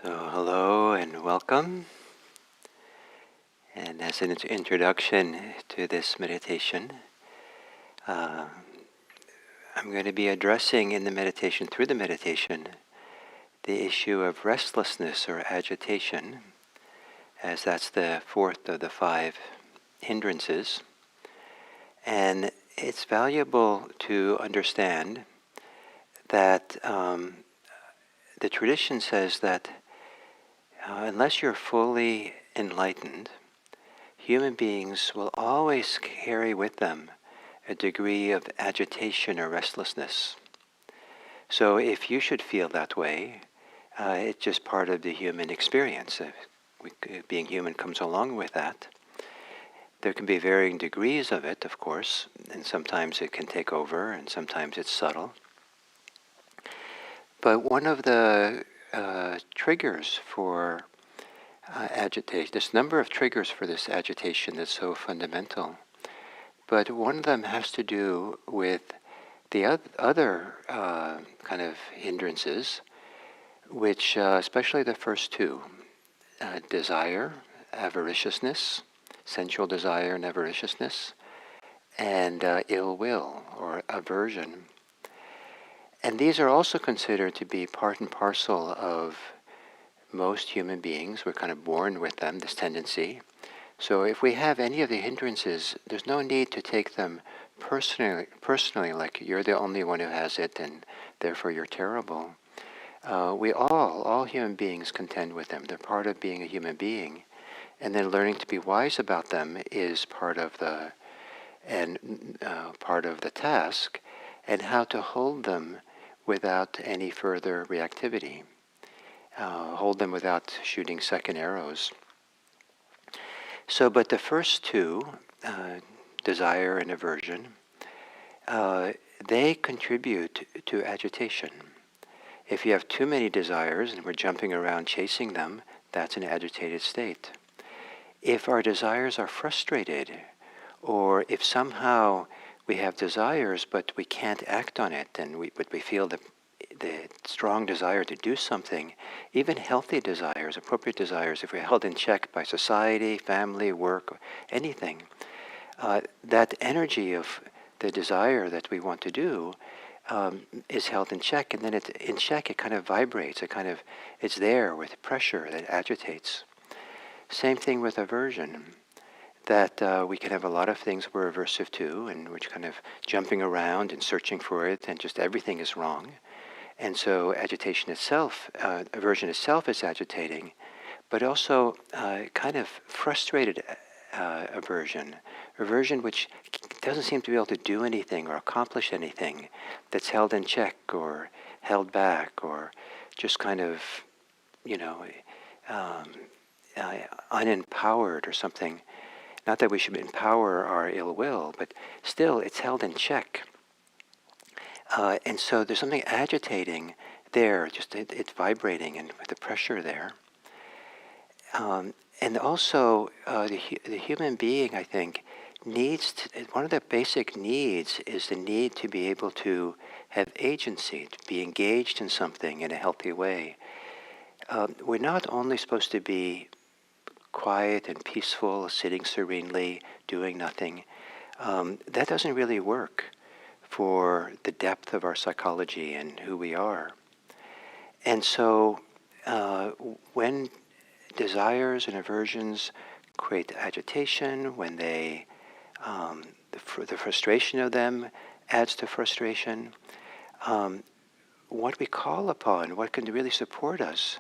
So hello and welcome. And as an introduction to this meditation, uh, I'm going to be addressing in the meditation, through the meditation, the issue of restlessness or agitation, as that's the fourth of the five hindrances. And it's valuable to understand that the tradition says that unless you're fully enlightened, human beings will always carry with them a degree of agitation or restlessness. So if you should feel that way, it's just part of the human experience. Being human comes along with that. There can be varying degrees of it, of course, and sometimes it can take over and sometimes it's subtle. But one of the triggers for agitation, there's a number of triggers for this agitation that's so fundamental. But one of them has to do with the other kind of hindrances, which especially the first two, desire, avariciousness, sensual desire and avariciousness, and ill will or aversion. And these are also considered to be part and parcel of most human beings. We're kind of born with them, this tendency. So if we have any of the hindrances, there's no need to take them personally, like you're the only one who has it and therefore you're terrible. We all human beings contend with them. They're part of being a human being. And then learning to be wise about them is part of the task, and how to hold them without any further reactivity. Hold them without shooting second arrows. So, but the first two, desire and aversion, they contribute to agitation. If you have too many desires and we're jumping around chasing them, that's an agitated state. If our desires are frustrated, or if somehow we have desires but we can't act on it, but we feel the strong desire to do something, even healthy desires, appropriate desires, if we're held in check by society, family, work, anything, that energy of the desire that we want to do is held in check, and then in check it kind of vibrates, it's there with pressure that agitates. Same thing with aversion, that we can have a lot of things we're aversive to, and we're kind of jumping around and searching for it, and just everything is wrong. And so agitation itself, aversion itself is agitating, but also kind of frustrated aversion which doesn't seem to be able to do anything or accomplish anything, that's held in check or held back or just kind of, unempowered or something. Not that we should empower our ill will, but still it's held in check. And so there's something agitating there, just it's vibrating and with the pressure there. And also the human being, I think, one of the basic needs is the need to be able to have agency, to be engaged in something in a healthy way. We're not only supposed to be quiet and peaceful, sitting serenely, doing nothing. That doesn't really work for the depth of our psychology and who we are. And so when desires and aversions create agitation, when the frustration of them adds to frustration, what we call upon, what can really support us,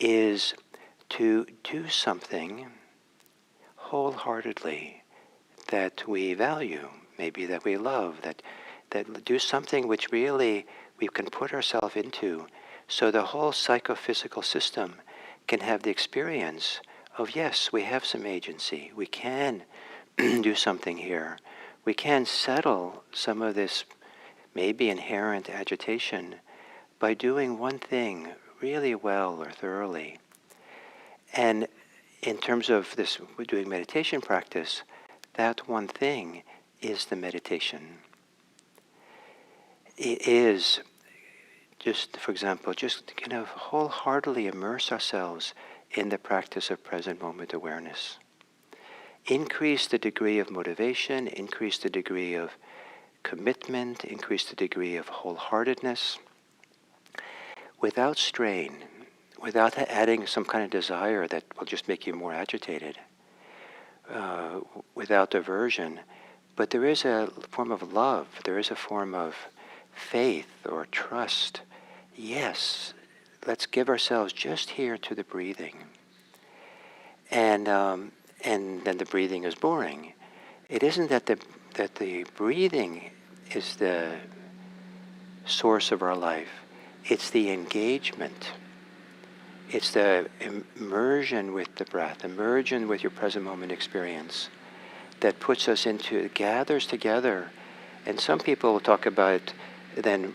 is to do something wholeheartedly that we value, maybe that we love, that do something which really we can put ourselves into, so the whole psychophysical system can have the experience of, yes, we have some agency, we can do something here, we can settle some of this maybe inherent agitation by doing one thing really well or thoroughly. And in terms of this doing meditation practice, that one thing is the meditation. It is just, for example, just kind of wholeheartedly immerse ourselves in the practice of present moment awareness. Increase the degree of motivation, increase the degree of commitment, increase the degree of wholeheartedness, without strain, without adding some kind of desire that will just make you more agitated, without aversion. But there is a form of love, there is a form of faith or trust. Yes, let's give ourselves just here to the breathing. And then the breathing is boring. It isn't that the breathing is the source of our life. It's the engagement. It's the immersion with the breath, immersion with your present moment experience that puts us into, gathers together. And some people will talk about then,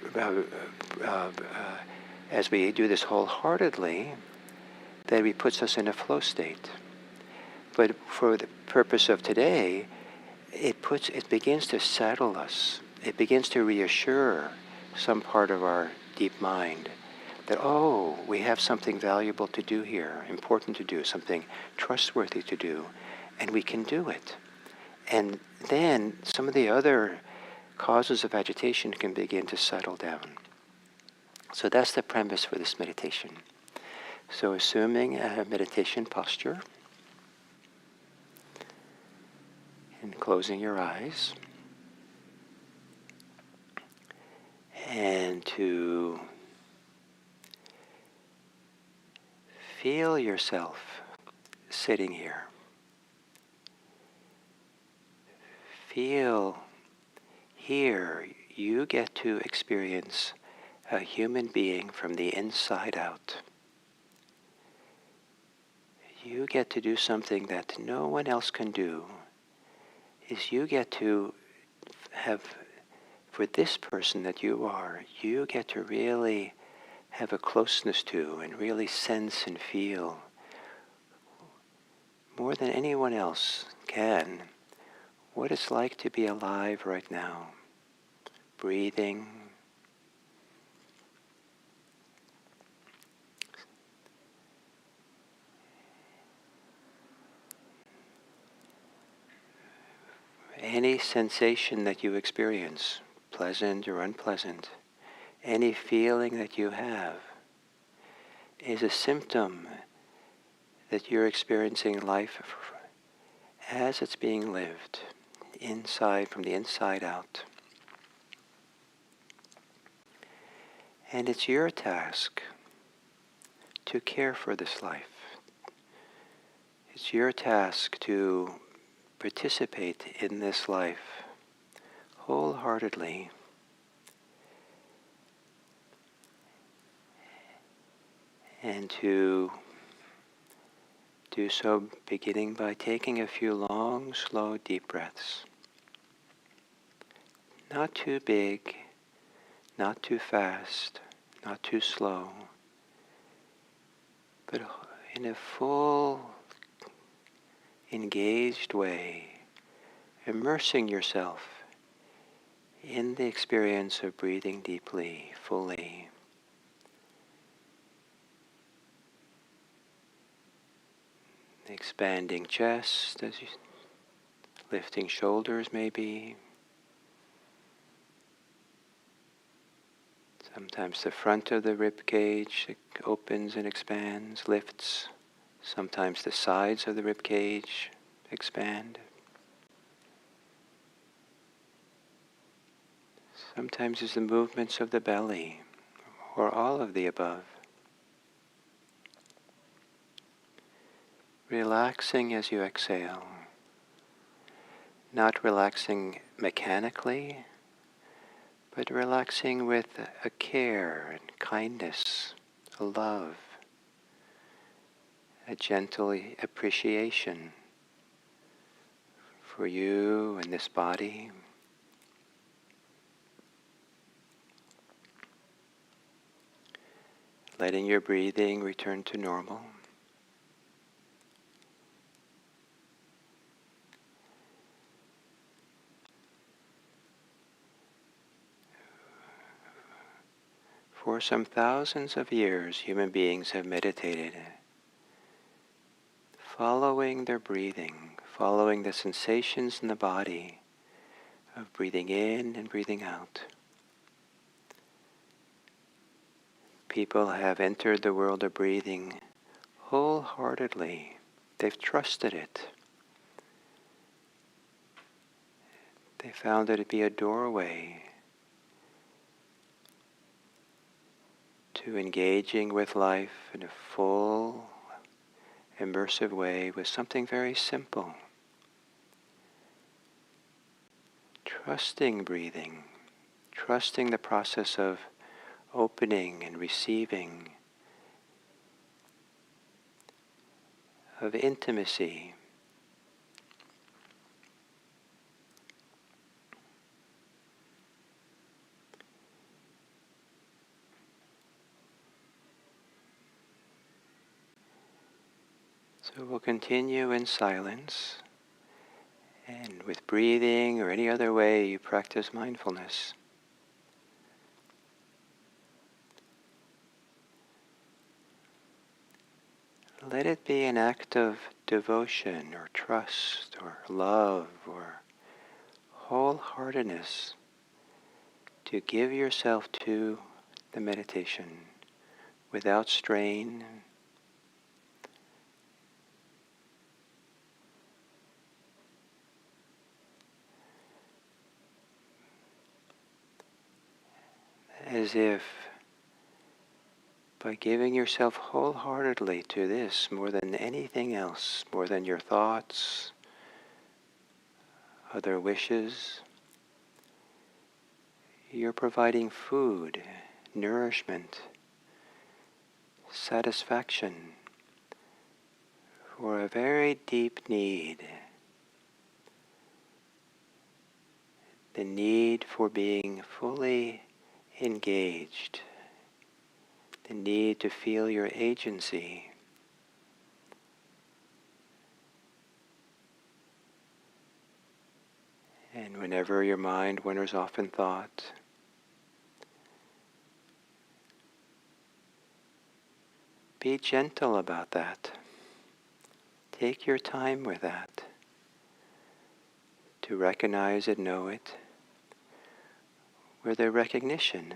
as we do this wholeheartedly, that it puts us in a flow state. But for the purpose of today, it begins to settle us. It begins to reassure some part of our deep mind that, oh, we have something valuable to do here, important to do, something trustworthy to do, and we can do it. And then some of the other causes of agitation can begin to settle down. So that's the premise for this meditation. So assuming a meditation posture, and closing your eyes, and to feel yourself sitting here. Feel here you get to experience a human being from the inside out. You get to do something that no one else can do, is you get to have, for this person that you are, you get to really have a closeness to and really sense and feel more than anyone else can what it's like to be alive right now, breathing, any sensation that you experience, pleasant or unpleasant, any feeling that you have is a symptom that you're experiencing life as it's being lived, inside, from the inside out. And it's your task to care for this life. It's your task to participate in this life wholeheartedly. And to do so beginning by taking a few long, slow, deep breaths. Not too big, not too fast, not too slow, but in a full, engaged way, immersing yourself in the experience of breathing deeply, fully. Expanding chest, as you lifting shoulders maybe. Sometimes the front of the rib cage opens and expands, lifts. Sometimes the sides of the rib cage expand. Sometimes it's the movements of the belly, or all of the above. Relaxing as you exhale. Not relaxing mechanically, but relaxing with a care and kindness, a love, a gentle appreciation for you and this body. Letting your breathing return to normal. For For some thousands of years, human beings have meditated, following their breathing, following the sensations in the body of breathing in and breathing out. People have entered the world of breathing wholeheartedly. They've trusted it. They found it to be a doorway to engaging with life in a full, immersive way with something very simple. Trusting breathing, trusting the process of opening and receiving, of intimacy. So we'll continue in silence and with breathing or any other way you practice mindfulness. Let it be an act of devotion or trust or love or wholeheartedness to give yourself to the meditation without strain, as if by giving yourself wholeheartedly to this more than anything else, more than your thoughts, other wishes, you're providing food, nourishment, satisfaction for a very deep need. The need for being fully engaged. The need to feel your agency. And whenever your mind wanders off in thought, be gentle about that. Take your time with that. To recognize it, know it, where the recognition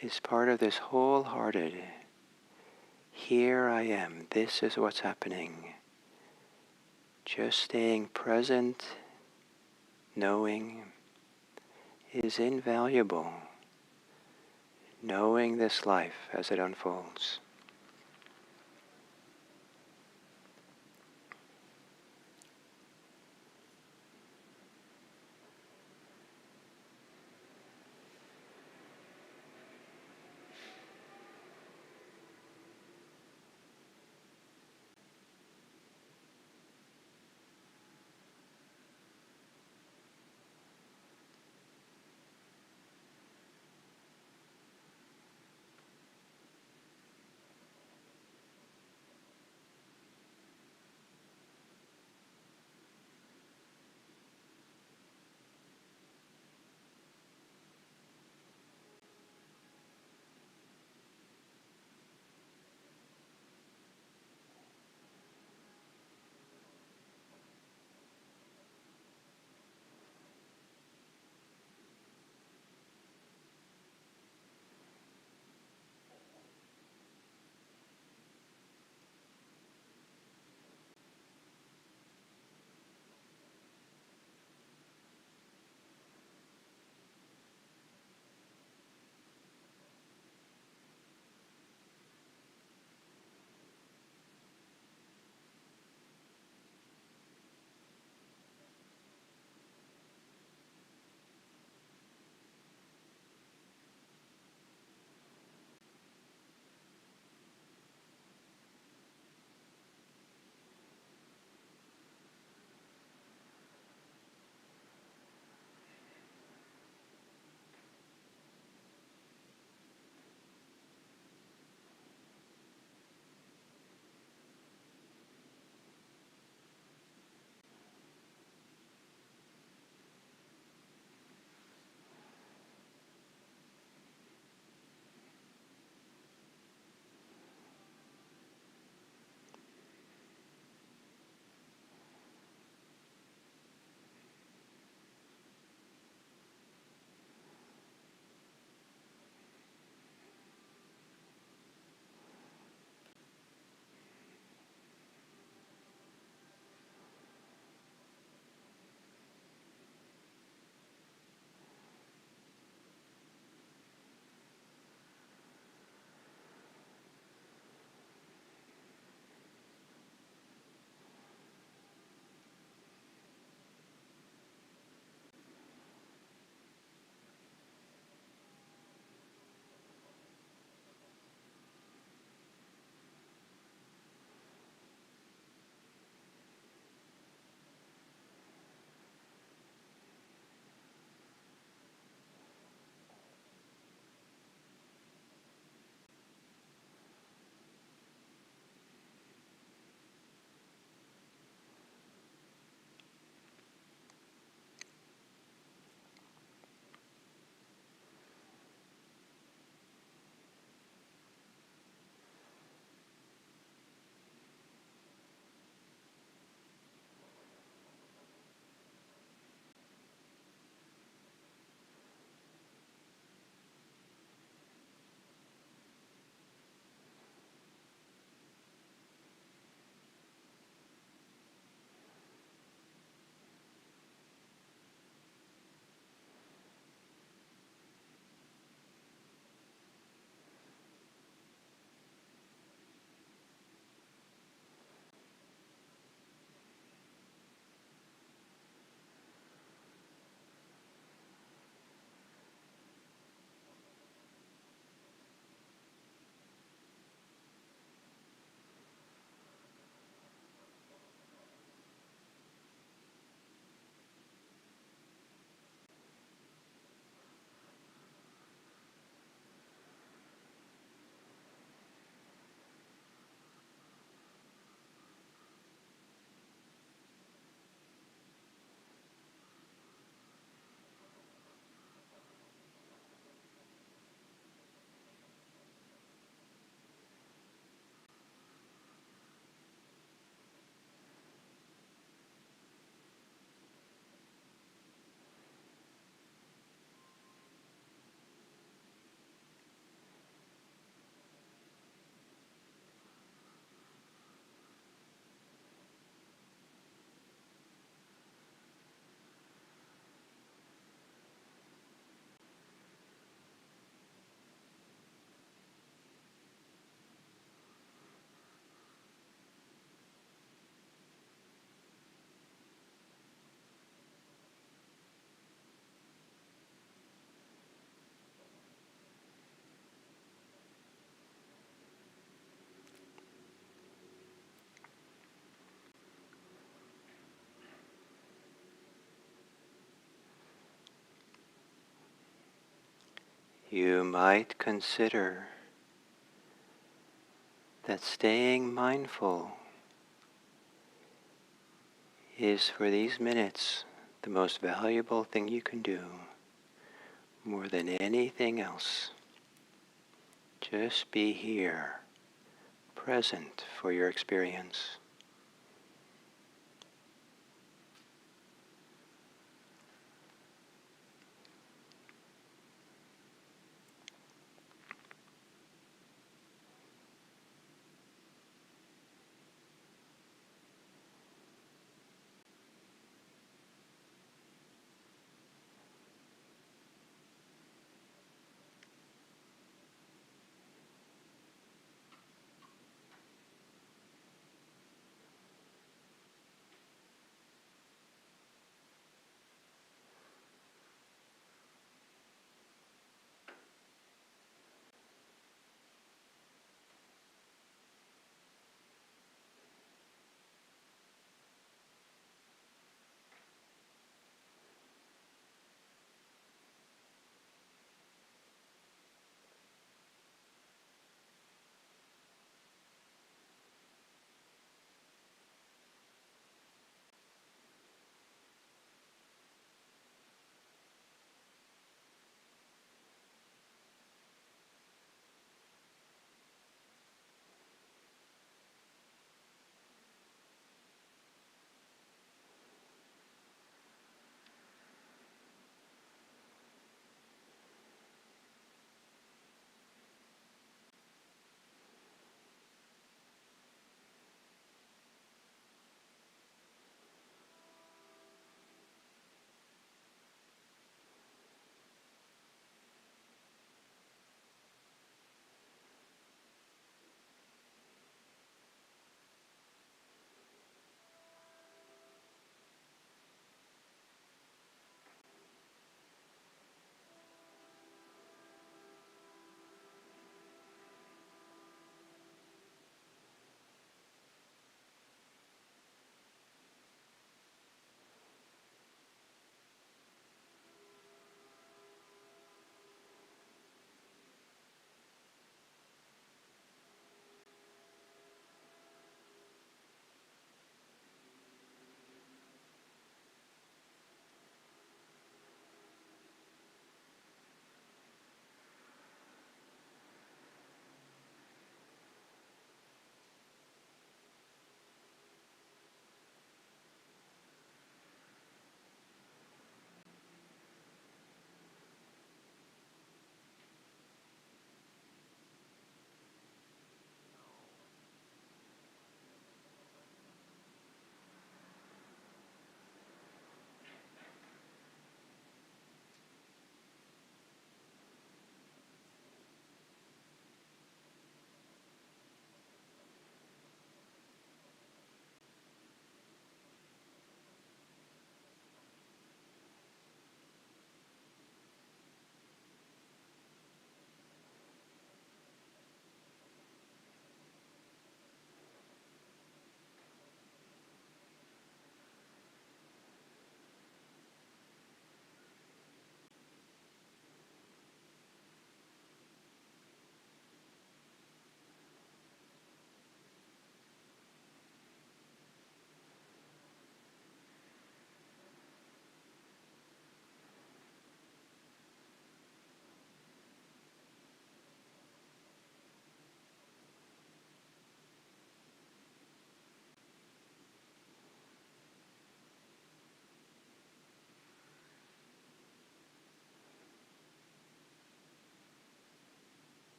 is part of this wholehearted, here I am, this is what's happening. Just staying present, knowing, is invaluable. Knowing this life as it unfolds. you might consider that staying mindful is for these minutes the most valuable thing you can do, more than anything else. Just be here, present for your experience.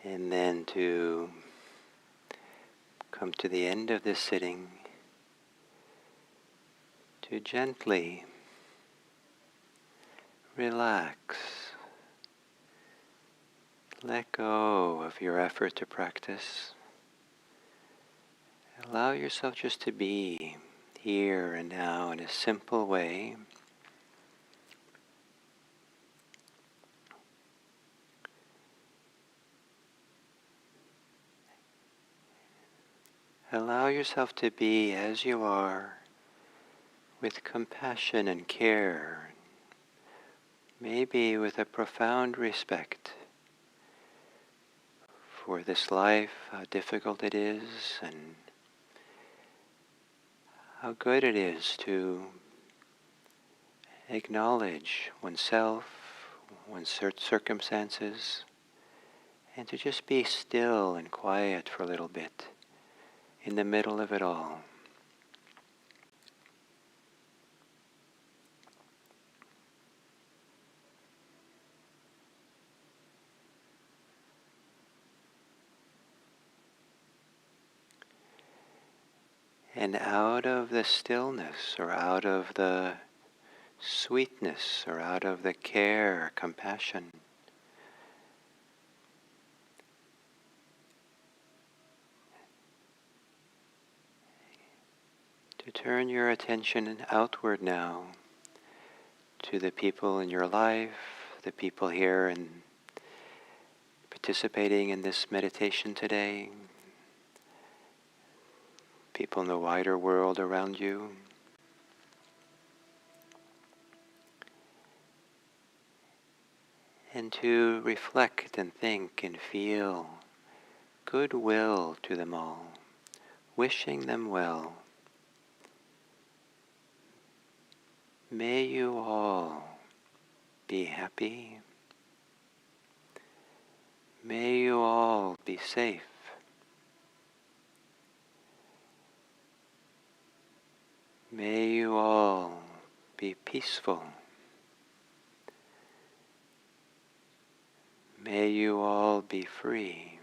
And then to come to the end of this sitting, to gently relax, let go of your effort to practice. Allow yourself just to be here and now in a simple way. Allow yourself to be as you are, with compassion and care, maybe with a profound respect for this life, how difficult it is, and how good it is to acknowledge oneself, one's circumstances, and to just be still and quiet for a little bit in the middle of it all. And out of the stillness, or out of the sweetness, or out of the care, compassion, to turn your attention outward now to the people in your life, the people here and participating in this meditation today, people in the wider world around you. And to reflect and think and feel goodwill to them all, wishing them well. May you all be happy. May you all be safe. May you all be peaceful. May you all be free.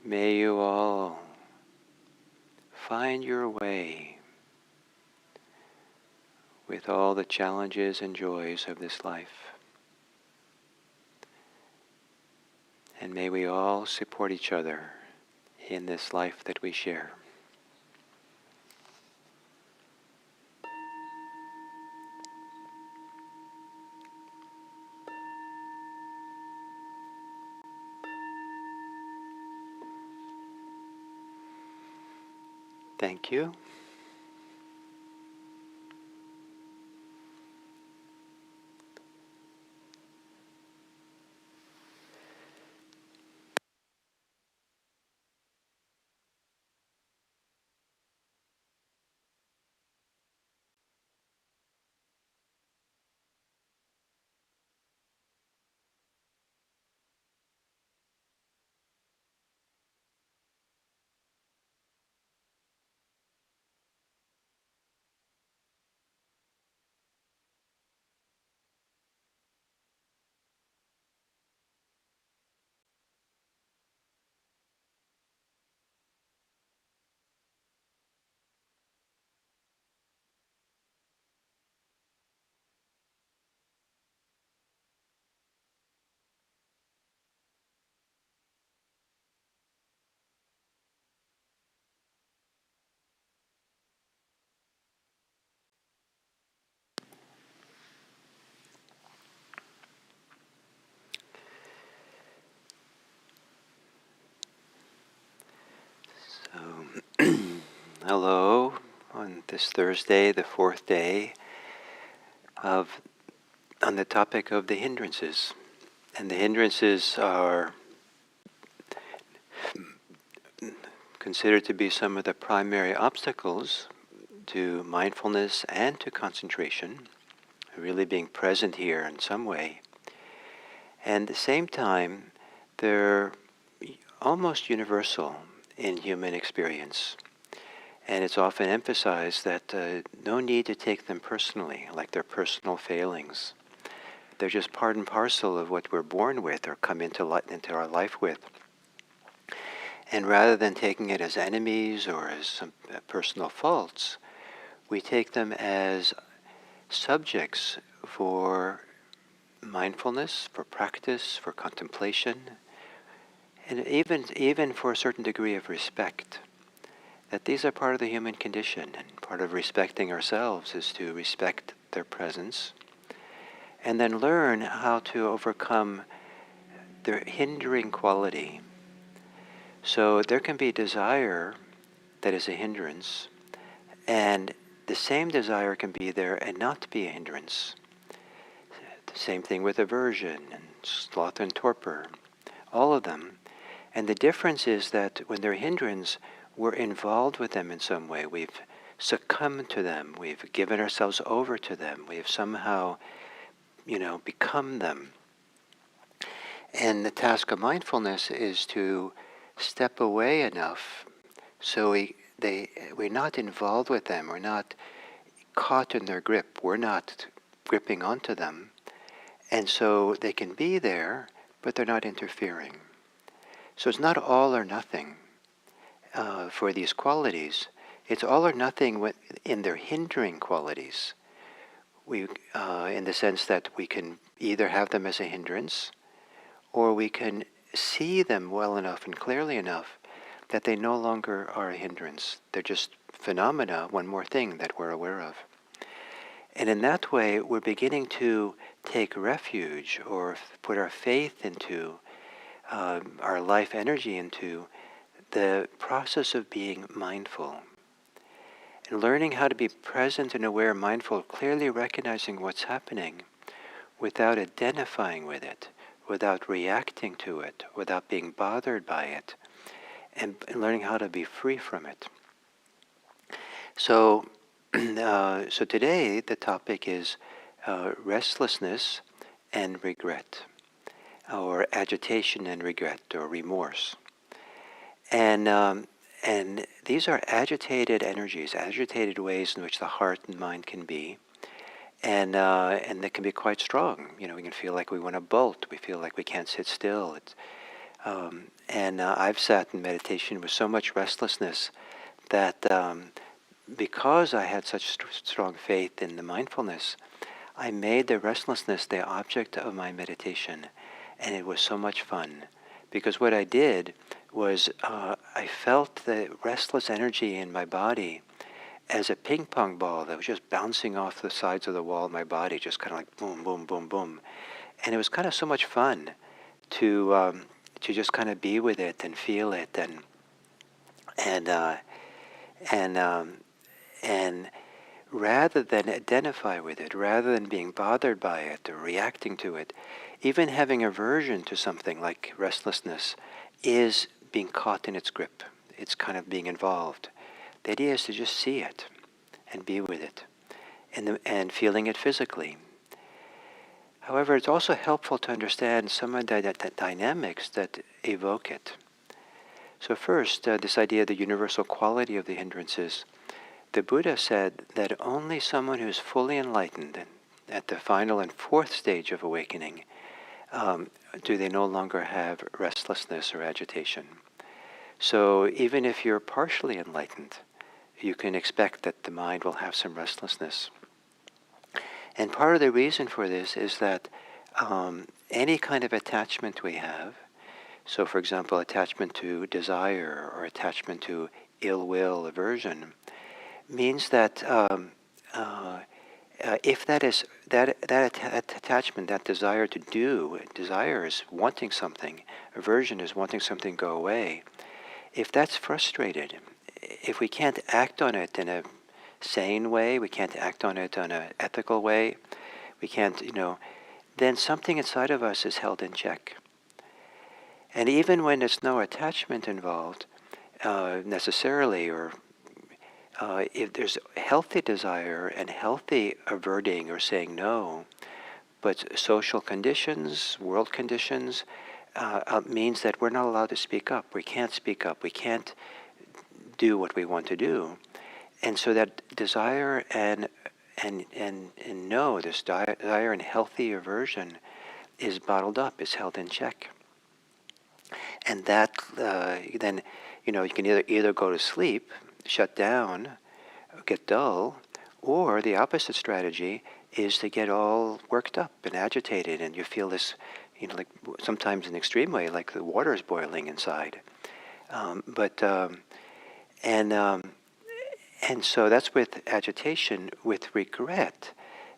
May you all find your way with all the challenges and joys of this life. And may we all support each other in this life that we share. Thank you. So, hello on this Thursday, the fourth day on the topic of the hindrances. And the hindrances are considered to be some of the primary obstacles to mindfulness and to concentration, really being present here in some way. And at the same time, they're almost universal in human experience. And it's often emphasized that no need to take them personally, like they're personal failings, They're just part and parcel of what we're born with or come into our life with. And rather than taking it as enemies or as some personal faults, we take them as subjects for mindfulness, for practice, for contemplation, and even for a certain degree of respect. That these are part of the human condition, and part of respecting ourselves is to respect their presence, and then learn how to overcome their hindering quality. So there can be desire that is a hindrance, and the same desire can be there and not be a hindrance. The same thing with aversion and sloth and torpor, all of them. And the difference is that when they're a hindrance, we're involved with them in some way. We've succumbed to them. We've given ourselves over to them. We've somehow, become them. And the task of mindfulness is to step away enough so we're not involved with them. We're not caught in their grip. We're not gripping onto them. And so they can be there, but they're not interfering. So it's not all or nothing for these qualities. It's all or nothing in their hindering qualities. In the sense that we can either have them as a hindrance, or we can see them well enough and clearly enough that they no longer are a hindrance. They're just phenomena, one more thing that we're aware of. And in that way, we're beginning to take refuge or put our faith into, our life energy into the process of being mindful. And learning how to be present and aware, mindful, clearly recognizing what's happening without identifying with it, without reacting to it, without being bothered by it, and learning how to be free from it. So, so today the topic is restlessness and regret, or agitation and regret, or remorse. And these are agitated energies, agitated ways in which the heart and mind can be, and they can be quite strong. We can feel like we want to bolt. We feel like we can't sit still. I've sat in meditation with so much restlessness that because I had such strong faith in the mindfulness, I made the restlessness the object of my meditation, and it was so much fun. Because what I did was I felt the restless energy in my body as a ping pong ball that was just bouncing off the sides of the wall of my body, just kind of like boom, boom, boom, boom. And it was kind of so much fun to just kind of be with it and feel it and rather than identify with it, rather than being bothered by it or reacting to it, even having aversion to something like restlessness is being caught in its grip. It's kind of being involved. The idea is to just see it and be with it and feeling it physically. However, it's also helpful to understand some of the dynamics that evoke it. So first, this idea of the universal quality of the hindrances. The Buddha said that only someone who's fully enlightened at the final and fourth stage of awakening do they no longer have restlessness or agitation. So even if you're partially enlightened, you can expect that the mind will have some restlessness. And part of the reason for this is that any kind of attachment we have, so for example, attachment to desire or attachment to ill will, aversion, means that if that attachment, that desire to do, desire is wanting something, aversion is wanting something go away, if that's frustrated, if we can't act on it in a sane way, we can't act on it in an ethical way, we can't, then something inside of us is held in check. And even when there's no attachment involved necessarily, or if there's healthy desire and healthy averting or saying no, but social conditions, world conditions, means that we're not allowed to speak up. We can't speak up. We can't do what we want to do. And so that desire and and know this desire and healthy aversion is bottled up, is held in check. And that then, you can either go to sleep, shut down, get dull, or the opposite strategy is to get all worked up and agitated, and you feel this, like sometimes in an extreme way, like the water is boiling inside. And so that's with agitation. With regret,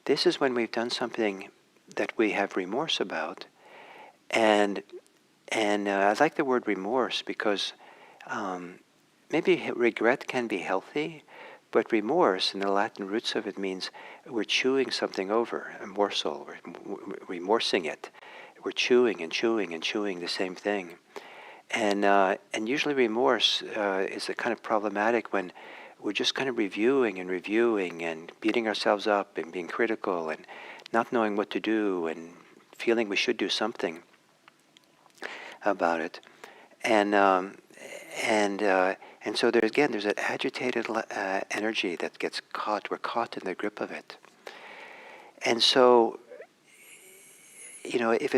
this is when we've done something that we have remorse about, and I like the word remorse because maybe regret can be healthy, but remorse, in the Latin roots of it, means we're chewing something over, a morsel, we're remorsing it. We're chewing and chewing and chewing the same thing. And usually remorse is a kind of problematic when we're just kind of reviewing and beating ourselves up and being critical and not knowing what to do and feeling we should do something about it. And so there's an agitated energy that gets caught. We're caught in the grip of it. And so, if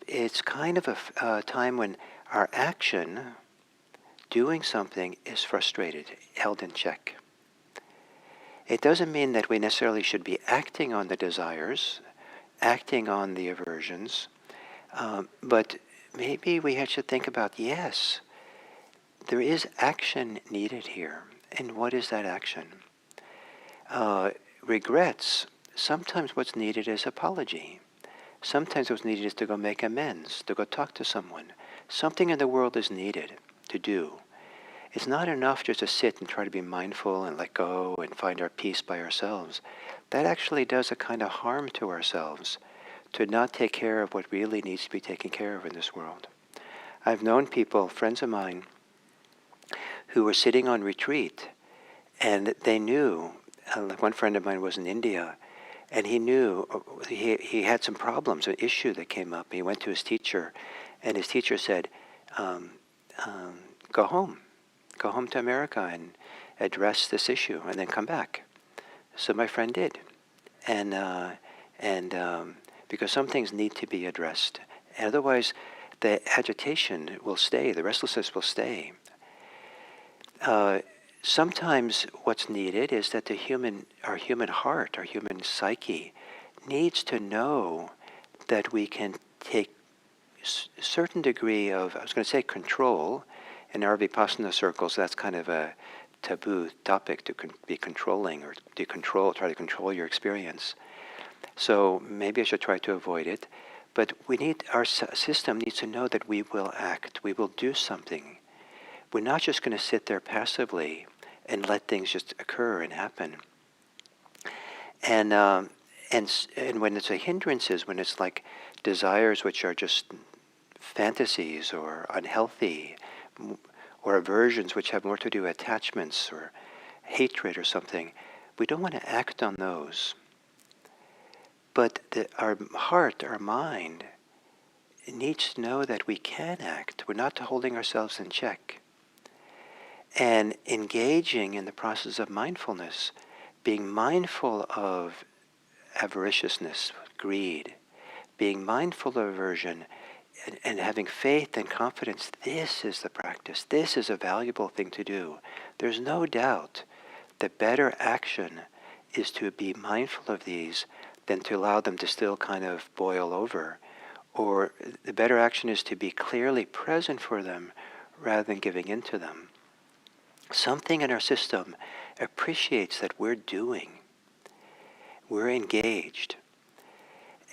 it's kind of a time when our action, doing something, is frustrated, held in check. It doesn't mean that we necessarily should be acting on the desires, acting on the aversions, but maybe we should think about, yes, there is action needed here. And what is that action? Regrets, sometimes what's needed is apology. Sometimes what's needed is to go make amends, to go talk to someone. Something in the world is needed to do. It's not enough just to sit and try to be mindful and let go and find our peace by ourselves. That actually does a kind of harm to ourselves, to not take care of what really needs to be taken care of in this world. I've known people, friends of mine, who were sitting on retreat, and they knew, like one friend of mine was in India, and he knew he had some problems, an issue that came up. He went to his teacher, and his teacher said, go home to America and address this issue, and then come back. So my friend did, and because some things need to be addressed, otherwise the agitation will stay, the restlessness will stay. Sometimes what's needed is that our human heart, our human psyche, needs to know that we can take a certain degree of, I was going to say control. In our Vipassana circles, that's kind of a taboo topic, to be controlling or try to control your experience. So maybe I should try to avoid it. But our system needs to know that we will act, we will do something. We're not just going to sit there passively and let things just occur and happen. And when it's a hindrances, when it's like desires which are just fantasies or unhealthy, or aversions which have more to do with attachments or hatred or something, we don't want to act on those. But our heart, our mind, needs to know that we can act. We're not holding ourselves in check. And engaging in the process of mindfulness, being mindful of avariciousness, greed, being mindful of aversion, and having faith and confidence, this is the practice. This is a valuable thing to do. There's no doubt the better action is to be mindful of these than to allow them to still kind of boil over. Or the better action is to be clearly present for them rather than giving in to them. Something in our system appreciates that we're doing. We're engaged.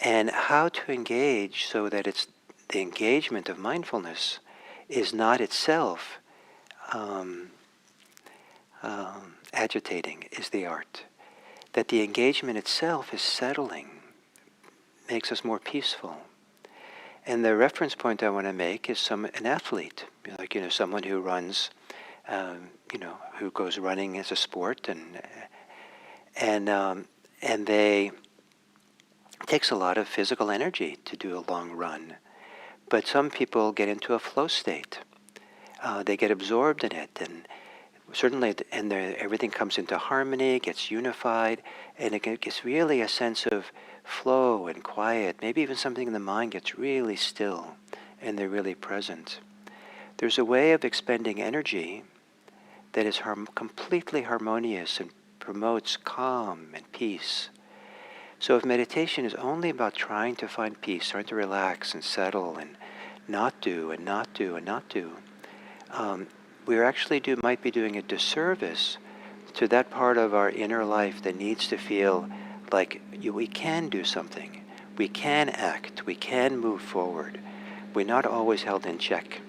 And how to engage so that it's the engagement of mindfulness is not itself agitating, is the art. That the engagement itself is settling, makes us more peaceful. And the reference point I want to make is an athlete, like someone who runs, who goes running as a sport, and they it takes a lot of physical energy to do a long run. But some people get into a flow state. They get absorbed in it, and certainly, everything comes into harmony, gets unified, and it gets really a sense of flow and quiet. Maybe even something in the mind gets really still, and they're really present. There's a way of expending energy that is completely harmonious and promotes calm and peace. So if meditation is only about trying to find peace, trying to relax and settle and not do and not do and not do, we actually might be doing a disservice to that part of our inner life that needs to feel like we can do something, we can act, we can move forward. We're not always held in check.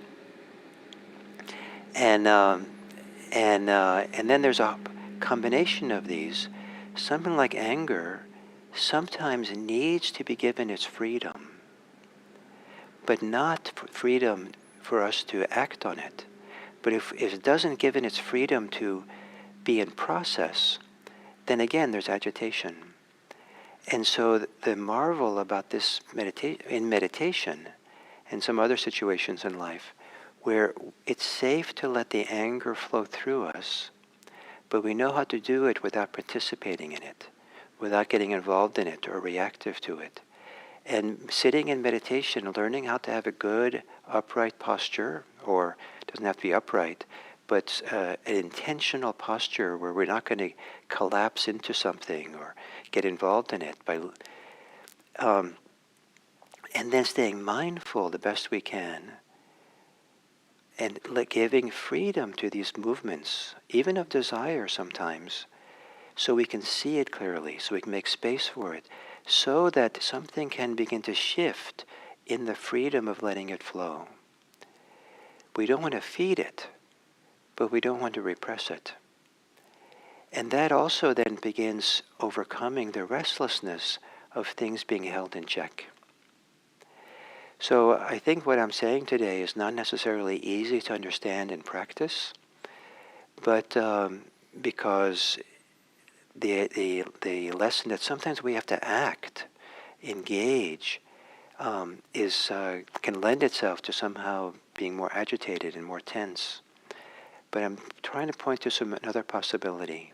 And then there's a combination of these. Something like anger sometimes needs to be given its freedom, but not freedom for us to act on it. But if it doesn't give it its freedom to be in process, then again there's agitation. And so the marvel about this meditation and some other situations in life where it's safe to let the anger flow through us, but we know how to do it without participating in it, without getting involved in it or reactive to it. And sitting in meditation, learning how to have a good upright posture, or it doesn't have to be upright, but an intentional posture where we're not going to collapse into something or get involved in it. And then staying mindful the best we can, and giving freedom to these movements, even of desire sometimes, so we can see it clearly, so we can make space for it, so that something can begin to shift in the freedom of letting it flow. We don't want to feed it, but we don't want to repress it. And that also then begins overcoming the restlessness of things being held in check. So I think what I'm saying today is not necessarily easy to understand in practice, but because the lesson that sometimes we have to act, engage, can lend itself to somehow being more agitated and more tense. But I'm trying to point to another possibility.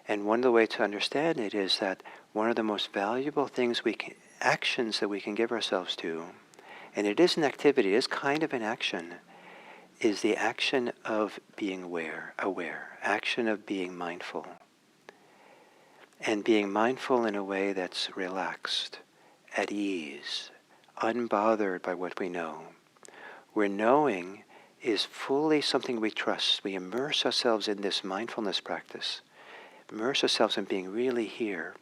And one of the ways to understand it is that one of the most valuable things actions that we can give ourselves to, and it is an activity, it is kind of an action, is the action of being aware, action of being mindful. And being mindful in a way that's relaxed, at ease, unbothered by what we know. Where knowing is fully something we trust. We immerse ourselves in this mindfulness practice, immerse ourselves in being really here,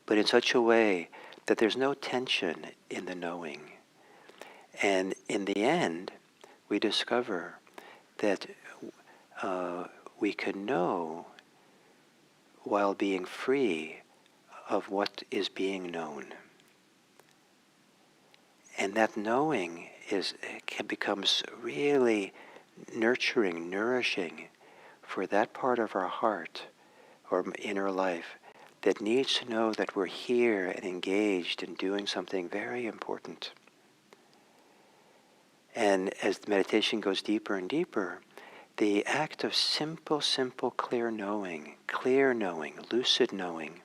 but in such a way that there's no tension in the knowing. And in the end, we discover that we can know while being free of what is being known. And that knowing becomes really nurturing, nourishing for that part of our heart or inner life that needs to know that we're here and engaged in doing something very important. And as the meditation goes deeper and deeper, the act of simple, clear knowing, lucid knowing,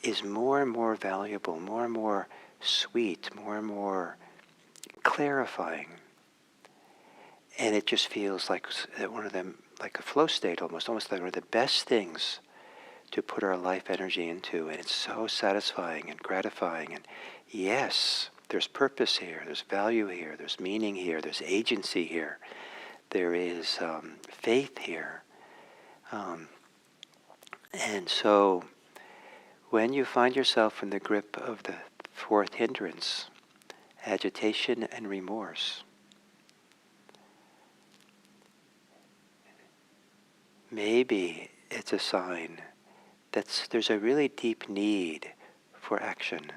is more and more valuable, more and more sweet, more and more clarifying. And it just feels like one of them, like a flow state almost like one of the best things to put our life energy into. And it's so satisfying and gratifying. And yes, there's purpose here, there's value here, there's meaning here, there's agency here, there is faith here. And so when you find yourself in the grip of the fourth hindrance, agitation and remorse, maybe it's a sign that there's a really deep need for action,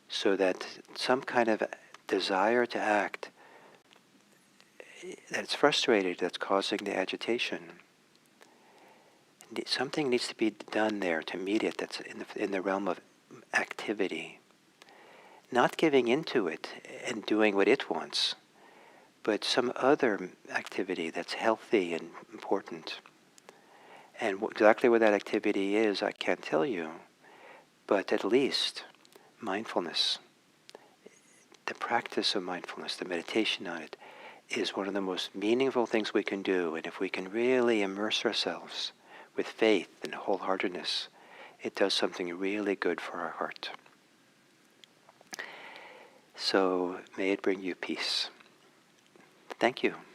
so that some kind of desire to act that's frustrated, that's causing the agitation, something needs to be done there to meet it that's in the realm of activity. Not giving into it and doing what it wants, but some other activity that's healthy and important. And exactly what that activity is, I can't tell you, but at least mindfulness, the practice of mindfulness, the meditation on it, is one of the most meaningful things we can do. And if we can really immerse ourselves with faith and wholeheartedness, it does something really good for our heart. So may it bring you peace. Thank you.